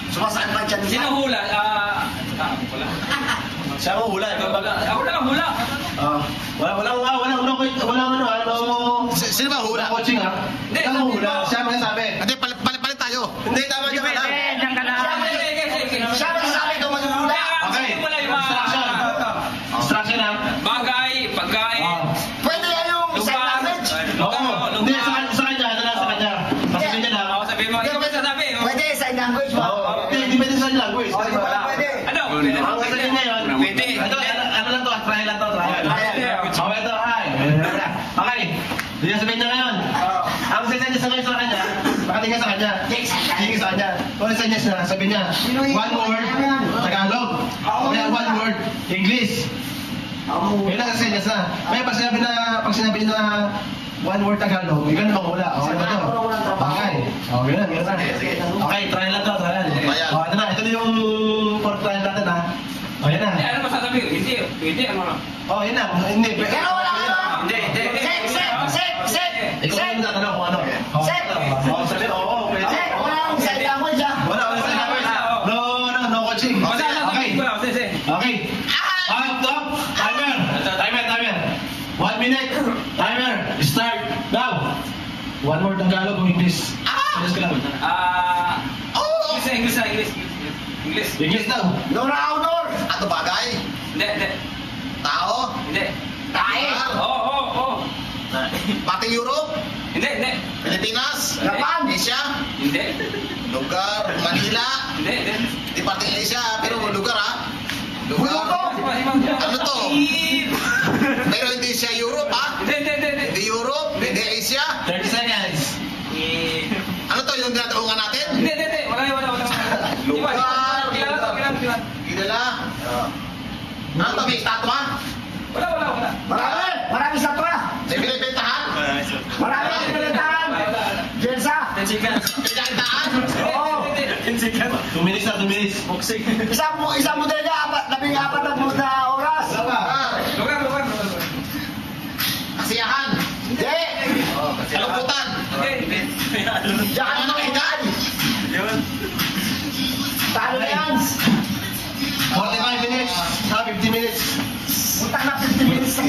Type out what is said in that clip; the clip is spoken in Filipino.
Sumasaan pa dyan. Sino hula? Wala. Siya mo hula. Ako lang ang hula. Walang Sino ba hula? coaching ha? Hindi, Ikaw mo hula. Siya mo sabi. Hindi, palit tayo. Hindi, tama dyan ka lang. Diyan ka lang. Siya ba sabi ito maghula? Okay. Wala yung mga... Instruction ha? Bagay, pagkain. Pwede yung sign language? Oo. Hindi, sa kanya. Ano lang sa kanya. Sasabihin niya lang. Sabihin mo, ikaw ba sasabi? Pwede sign language ba? Hindi pwede sa language. Hindi pala pwede. Ano? Ang sasabihin niya yun. Pwede. Ano lang to? Trial lang to. Okay, ito. Hi. Okay. Hindi na sabihin niya ngayon. Ang sasabihin niya sa ngayon sa kanya, pakatingin sa kanya. Tingin sa kanya. Kung ano sa niya, sabihin niya, one word, Tagalog. Kaya one word, English. Yun lang kasi niya na. Kaya pag sinabi na one word Tagalog, yun na wala. Okay ba to? Okay. Okay na, gano'n na. Okay, try lang to, try. Ito na, ito na yung for trial natin ha. O, yan na. Ano ba sasabi? Hindi, ano lang. O, yan na. Hindi. Pero wala ka na. Hindi. Set. Ikaw yung tatanong kung ano. Set. O, sabi, oo, pwede. Set. Walang sign language ah. Wala sa language. No coaching. Okay. Okay. Stop. Timer. 1 minute. Timer. Start. Now. One word Tagalog o English? English ka lang. English daw. Nora Aunor. Ato bagay? Hindi. Tao? Hindi. Tae. Oo. Pati Europe? Hindi. Pilipinas? Japan. Asia? Hindi. Lugar? Manila? Hindi. Di parte Asia, pero lugar ha? Bulo to. Ano to? Pero hindi siya Europe ha? Hindi. Hindi Europe? Hindi Asia? 30 seconds. Ano to yung tinatawag natin? Hindi. Wala. Lugar. Kilala. Kilala? Ano to? May estatwa? Wala. Marami sa toa. May binibentahan? Marami sa pinuntahan. Jensa. Pinagdaan? Oo. 2 minutes na, 2 minutes. Boxing. Isang modelo, 14 na oras. Lugar. Kasiyahan? Hindi. Kalungkutan? Diyan ka na nakitaan. Talo na yan. 45 minutes. 50 minutes. Punta na 50 minutes sa